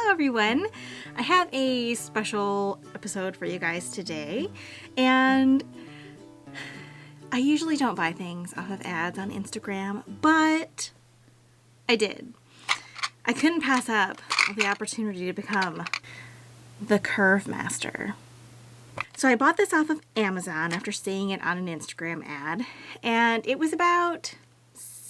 Hello everyone! I have a special episode for you guys today, and I usually don't buy things off of ads on Instagram, but I did. I couldn't pass up the opportunity to become the curve master. So I bought this off of Amazon after seeing it on an Instagram ad, and it was about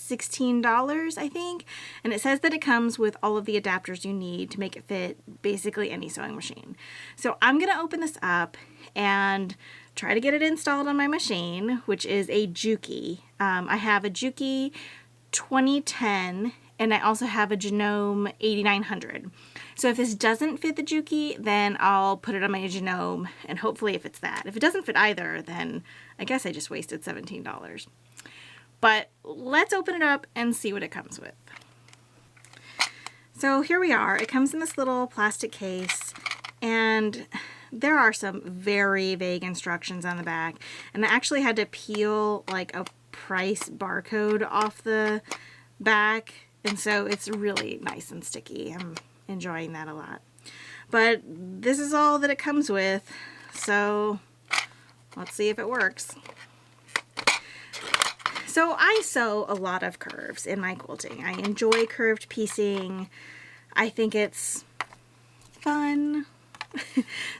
$16, I think, and it says that it comes with all of the adapters you need to make it fit basically any sewing machine. So I'm gonna open this up and try to get it installed on my machine, which is a Juki. I have a Juki 2010, and I also have a Genome 8900. So if this doesn't fit the Juki, then I'll put it on my Genome, and hopefully if it's that. If it doesn't fit either, then I guess I just wasted $17. But let's open it up and see what it comes with. So here we are. It comes in this little plastic case, and there are some very vague instructions on the back. And I actually had to peel like a price barcode off the back, and so it's really nice and sticky. I'm enjoying that a lot. But this is all that it comes with, so let's see if it works. So I sew a lot of curves in my quilting. I enjoy curved piecing. I think it's fun.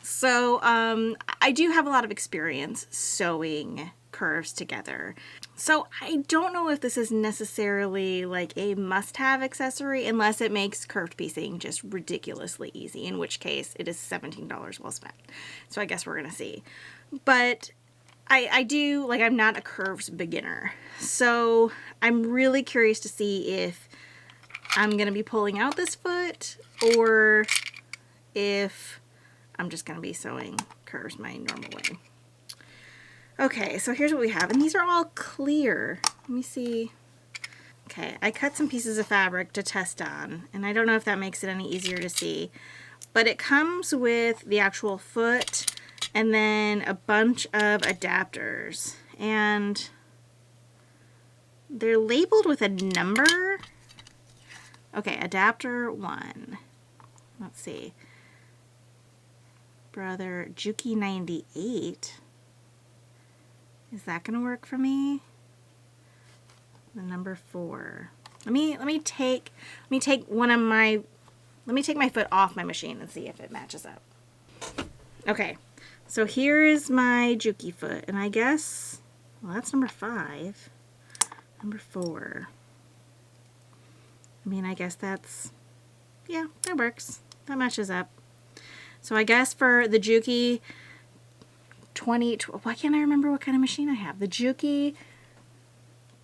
So I do have a lot of experience sewing curves together. So I don't know if this is necessarily like a must-have accessory unless it makes curved piecing just ridiculously easy, in which case it is $17 well spent. So I guess we're gonna see. But I do, like, I'm not a curves beginner, so I'm really curious to see if I'm going to be pulling out this foot or if I'm just going to be sewing curves my normal way. Okay, so here's what we have, and these are all clear. Let me see. Okay, I cut some pieces of fabric to test on, and I don't know if that makes it any easier to see, but it comes with the actual foot and then a bunch of adapters, and they're labeled with a number. Okay, adapter 1. Let's see. Brother Juki 98. Is that gonna work for me? The number 4. Let me take my foot off my machine and see if it matches up. Okay. So here is my Juki foot, and I guess, well, that's number 5. Number 4. I mean, I guess that's, yeah, that works. That matches up. So I guess for the Juki 20, why can't I remember what kind of machine I have? The Juki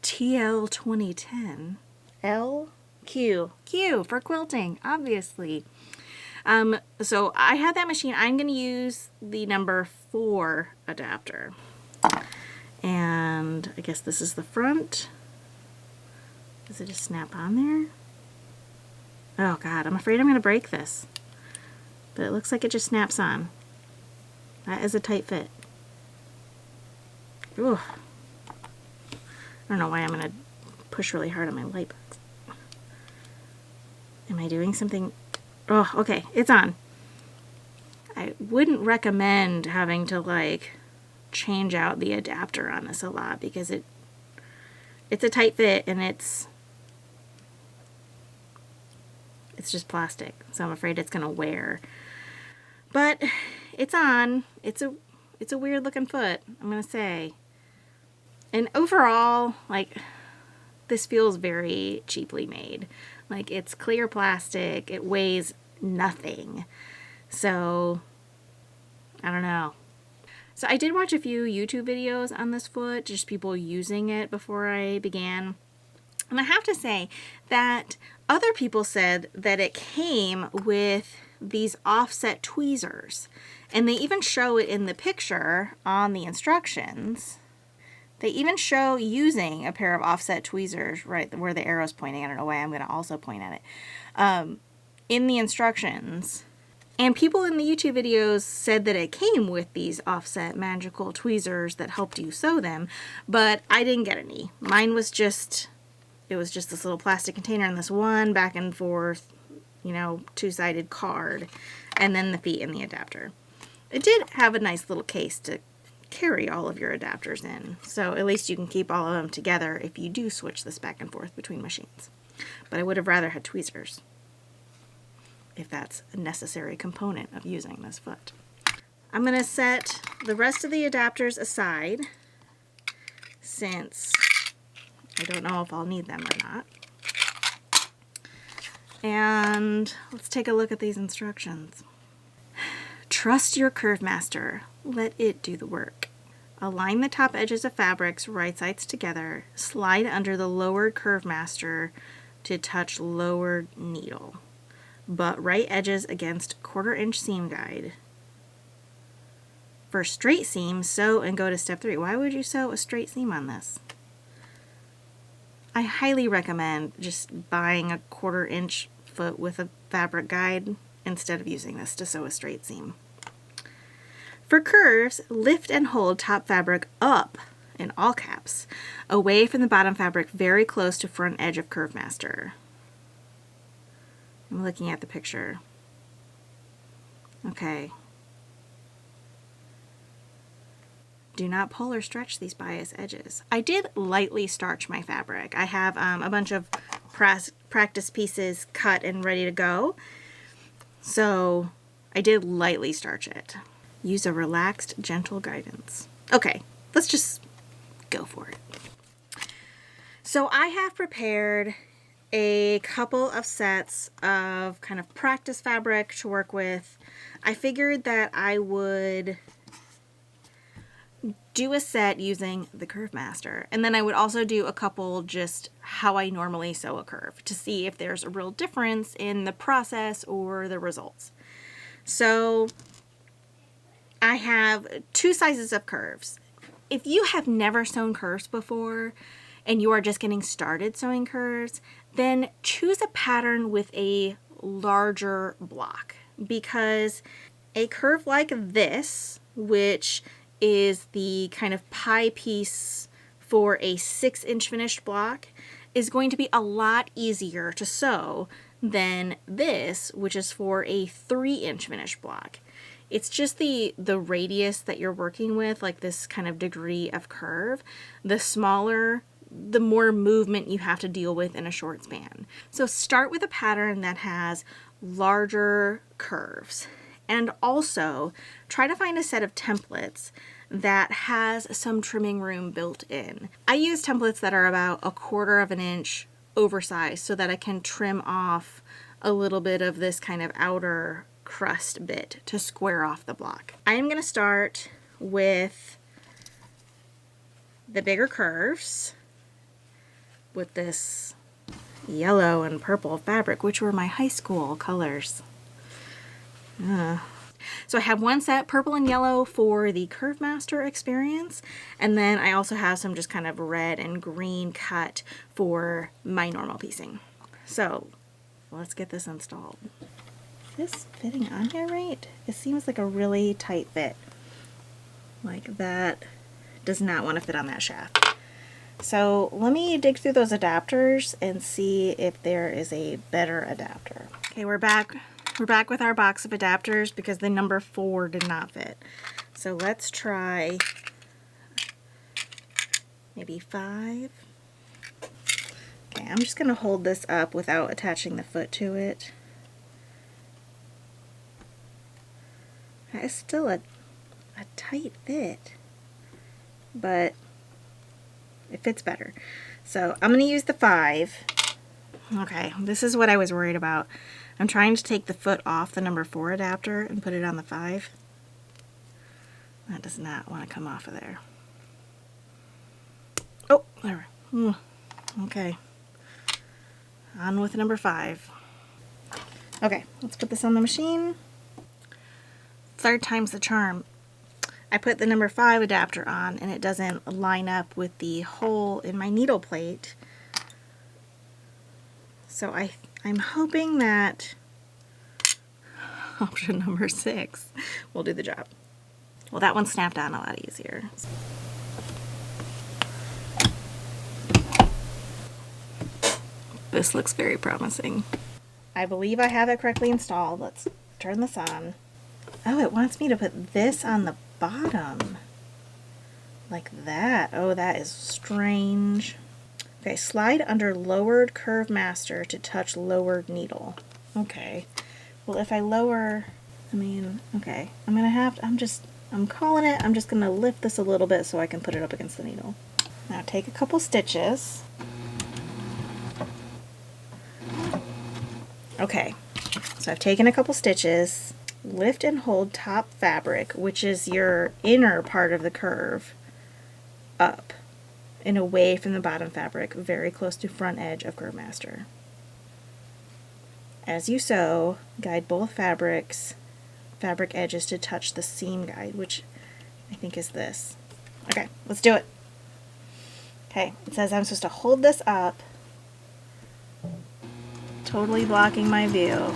TL 2010. Q for quilting, obviously. So I had that machine. I'm going to use the number 4 adapter. And I guess this is the front. Does it just snap on there? Oh God, I'm afraid I'm going to break this. But it looks like it just snaps on. That is a tight fit. Ooh. I don't know why I'm going to push really hard on my light box. Am I doing something? Oh, okay, it's on. I wouldn't recommend having to like change out the adapter on this a lot because it's a tight fit and it's just plastic, so I'm afraid it's gonna wear. But it's on. It's a weird looking foot, I'm gonna say. And overall, like, this feels very cheaply made. Like, it's clear plastic, it weighs nothing. So, I don't know. So I did watch a few YouTube videos on this foot, just people using it before I began. And I have to say that other people said that it came with these offset tweezers. And they even show it in the picture on the instructions. They even show using a pair of offset tweezers right where the arrow's pointing. I don't know why I'm going to also point at it. In the instructions. And people in the YouTube videos said that it came with these offset magical tweezers that helped you sew them, but I didn't get any. Mine was just, it was just this little plastic container and this one back and forth you know, two-sided card, and then the feet and the adapter. It did have a nice little case to carry all of your adapters in, so at least you can keep all of them together if you do switch this back and forth between machines. But I would have rather had tweezers, if that's a necessary component of using this foot. I'm going to set the rest of the adapters aside, since I don't know if I'll need them or not. And let's take a look at these instructions. Trust your curve master. Let it do the work. Align the top edges of fabrics right sides together. Slide under the lowered curve master to touch lowered needle. Butt right edges against 1/4 inch seam guide. For straight seam, sew and go to step 3. Why would you sew a straight seam on this? I highly recommend just buying a 1/4 inch foot with a fabric guide instead of using this to sew a straight seam. For curves, lift and hold top fabric up, in all caps, away from the bottom fabric very close to front edge of curve master. I'm looking at the picture. Okay. Do not pull or stretch these bias edges. I did lightly starch my fabric. I have a bunch of practice pieces cut and ready to go. So I did lightly starch it. Use a relaxed, gentle guidance. Okay, let's just go for it. So I have prepared a couple of sets of kind of practice fabric to work with. I figured that I would do a set using the Curve Master, and then I would also do a couple just how I normally sew a curve to see if there's a real difference in the process or the results. So I have 2 sizes of curves. If you have never sewn curves before and you are just getting started sewing curves, then choose a pattern with a larger block, because a curve like this, which is the kind of pie piece for a 6-inch finished block, is going to be a lot easier to sew than this, which is for a 3-inch finished block. It's just the radius that you're working with, like this kind of degree of curve. The smaller, the more movement you have to deal with in a short span. So start with a pattern that has larger curves. And also try to find a set of templates that has some trimming room built in. I use templates that are about 1/4 of an inch oversized so that I can trim off a little bit of this kind of outer crust bit to square off the block. I am going to start with the bigger curves with this yellow and purple fabric, which were my high school colors. So I have one set, purple and yellow, for the Curve Master experience, and then I also have some just kind of red and green cut for my normal piecing. So let's get this installed. Is this fitting on here right? It seems like a really tight fit. Like that does not want to fit on that shaft. So let me dig through those adapters and see if there is a better adapter. Okay, we're back. We're back with our box of adapters because the number 4 did not fit. So let's try maybe 5. Okay, I'm just going to hold this up without attaching the foot to it. It's still a tight fit, but it fits better. So I'm going to use the 5. Okay, this is what I was worried about. I'm trying to take the foot off the number 4 adapter and put it on the 5. That does not want to come off of there. Oh, there. Okay. On with number 5. Okay, let's put this on the machine. 3rd time's the charm. I put the number 5 adapter on and it doesn't line up with the hole in my needle plate. So I'm hoping that option number 6 will do the job. Well, that one snapped on a lot easier. This looks very promising. I believe I have it correctly installed. Let's turn this on. Oh, it wants me to put this on the bottom. Like that. Oh, that is strange. Okay, slide under lowered curve master to touch lowered needle. Okay. Well, if I lower, okay. I'm calling it. I'm just gonna lift this a little bit so I can put it up against the needle. Now take a couple stitches. Okay, so I've taken a couple stitches. Lift and hold top fabric, which is your inner part of the curve, up and away from the bottom fabric, very close to front edge of curve master. As you sew, guide both fabric edges to touch the seam guide, which I think is this. Okay, let's do it. Okay, it says I'm supposed to hold this up, totally blocking my view.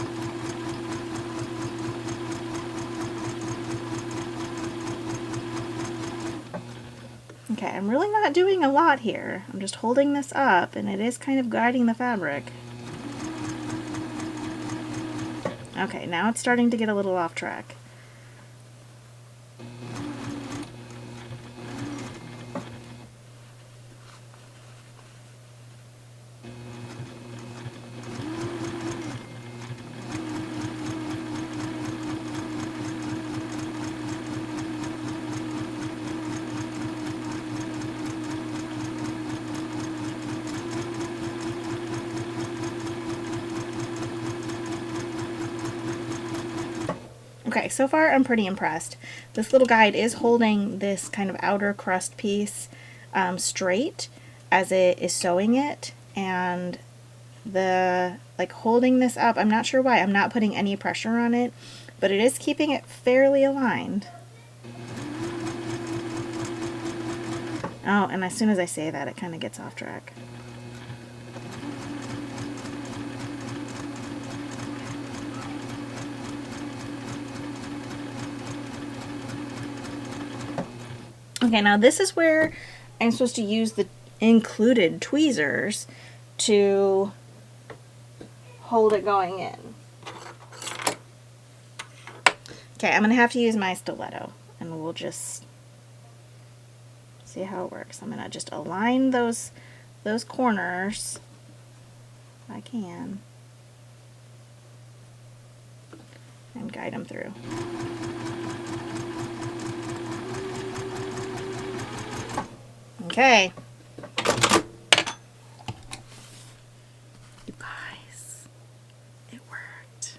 Okay, I'm really not doing a lot here. I'm just holding this up, and it is kind of guiding the fabric. Okay, now it's starting to get a little off track. Okay, so far I'm pretty impressed. This little guide is holding this kind of outer crust piece straight as it is sewing it, and holding this up, I'm not sure why, I'm not putting any pressure on it, but it is keeping it fairly aligned. Oh, and as soon as I say that, it kind of gets off track. Okay, now this is where I'm supposed to use the included tweezers to hold it going in. Okay, I'm going to have to use my stiletto, and we'll just see how it works. I'm going to just align those corners if I can and guide them through. Okay. You guys, it worked.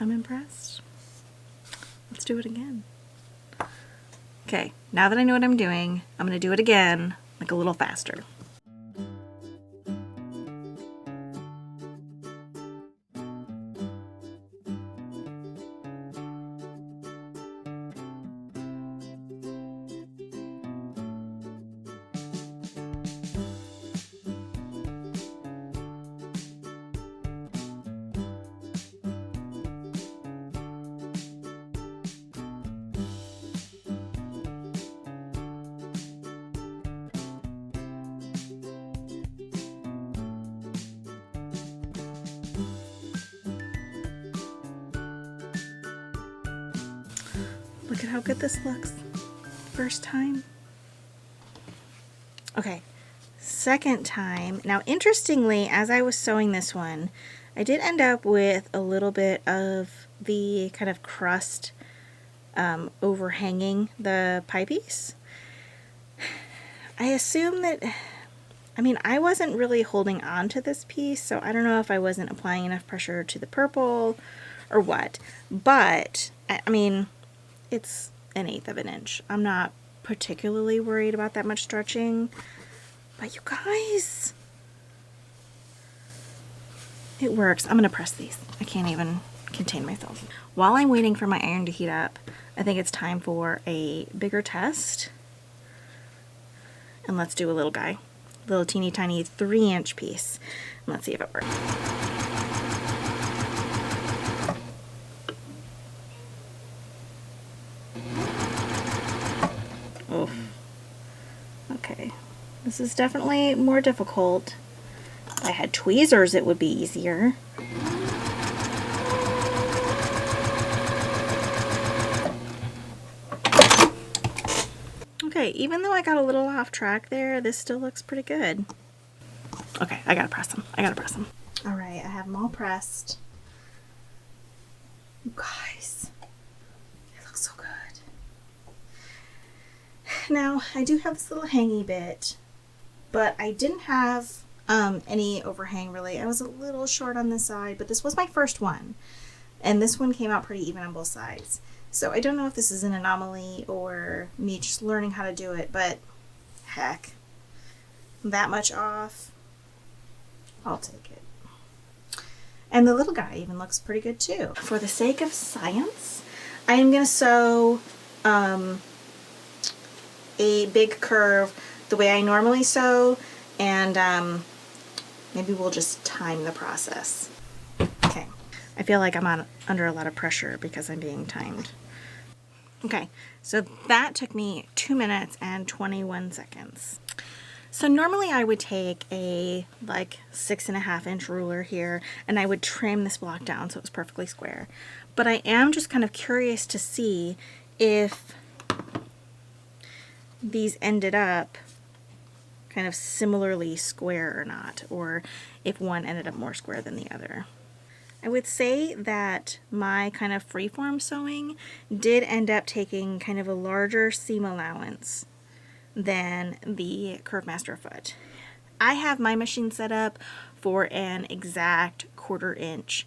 I'm impressed. Let's do it again. Okay, now that I know what I'm doing, I'm going to do it again, like a little faster. Look at how good this looks. First time. Okay, second time. Now, interestingly, as I was sewing this one, I did end up with a little bit of the kind of crust overhanging the pie piece. I assume that, I wasn't really holding on to this piece, so I don't know if I wasn't applying enough pressure to the purple or what, but, it's 1/8 of an inch. I'm not particularly worried about that much stretching, but you guys, it works. I'm going to press these. I can't even contain myself. While I'm waiting for my iron to heat up, I think it's time for a bigger test. And let's do a little guy. Little teeny tiny 3-inch piece. And let's see if it works. This is definitely more difficult. If I had tweezers, it would be easier. Okay, even though I got a little off track there, this still looks pretty good. Okay, I gotta press them. I gotta press them. All right, I have them all pressed. You guys, it looks so good. Now, I do have this little hangy bit, but I didn't have any overhang really. I was a little short on this side, but this was my first one. And this one came out pretty even on both sides. So I don't know if this is an anomaly or me just learning how to do it, but heck, that much off, I'll take it. And the little guy even looks pretty good too. For the sake of science, I am going to sew a big curve the way I normally sew, and maybe we'll just time the process. Okay, I feel like I'm under a lot of pressure because I'm being timed. Okay, so that took me 2 minutes and 21 seconds. So normally I would take a like 6.5 inch ruler here and I would trim this block down so it was perfectly square. But I am just kind of curious to see if these ended up kind of similarly square or not, or if one ended up more square than the other. I would say that my kind of freeform sewing did end up taking kind of a larger seam allowance than the Curve Master foot. I have my machine set up for an exact 1/4 inch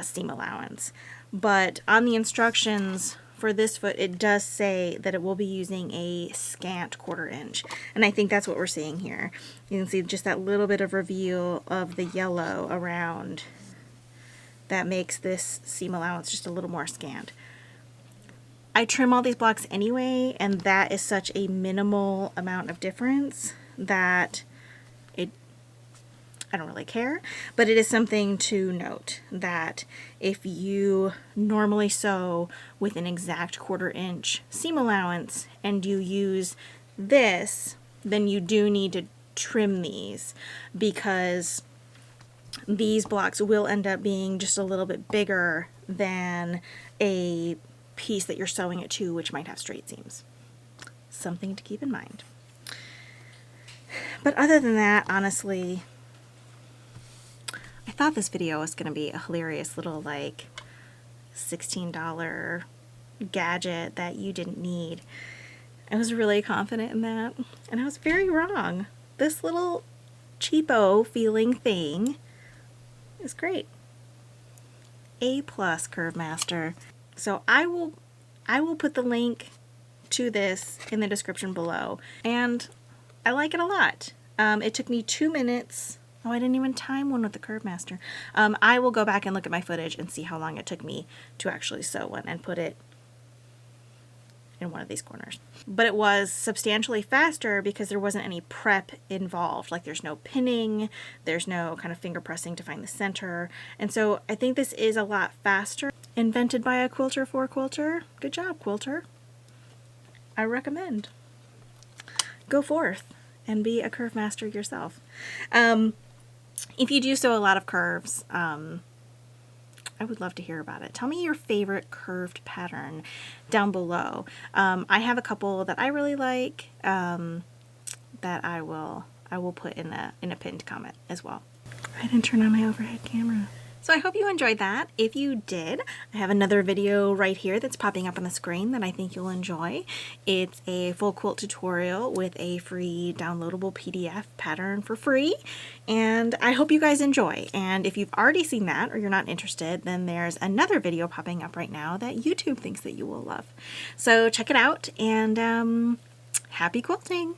seam allowance, but on the instructions for this foot it does say that it will be using a scant 1/4 inch, and I think that's what we're seeing here. You can see just that little bit of reveal of the yellow around that makes this seam allowance just a little more scant. I trim all these blocks anyway, and that is such a minimal amount of difference that I don't really care, but it is something to note that if you normally sew with an exact 1/4 inch seam allowance and you use this, then you do need to trim these, because these blocks will end up being just a little bit bigger than a piece that you're sewing it to, which might have straight seams. Something to keep in mind. But other than that, honestly, I thought this video was going to be a hilarious little like $16 gadget that you didn't need. I was really confident in that, and I was very wrong. This little cheapo feeling thing is great. A+ Curve Master. So I will put the link to this in the description below, and I like it a lot. It took me 2 minutes. Oh, I didn't even time one with the Curve Master. I will go back and look at my footage and see how long it took me to actually sew one and put it in one of these corners. But it was substantially faster because there wasn't any prep involved. Like there's no pinning, there's no kind of finger pressing to find the center. And so I think this is a lot faster. Invented by a quilter for a quilter. Good job, quilter. I recommend. Go forth and be a Curve Master yourself. If you do sew a lot of curves, I would love to hear about it. Tell me your favorite curved pattern down below. I have a couple that I really like that I will put in a pinned comment as well. I didn't turn on my overhead camera. So I hope you enjoyed that. If you did, I have another video right here that's popping up on the screen that I think you'll enjoy. It's a full quilt tutorial with a free downloadable PDF pattern for free, and I hope you guys enjoy. And if you've already seen that or you're not interested, then there's another video popping up right now that YouTube thinks that you will love. So check it out, and happy quilting!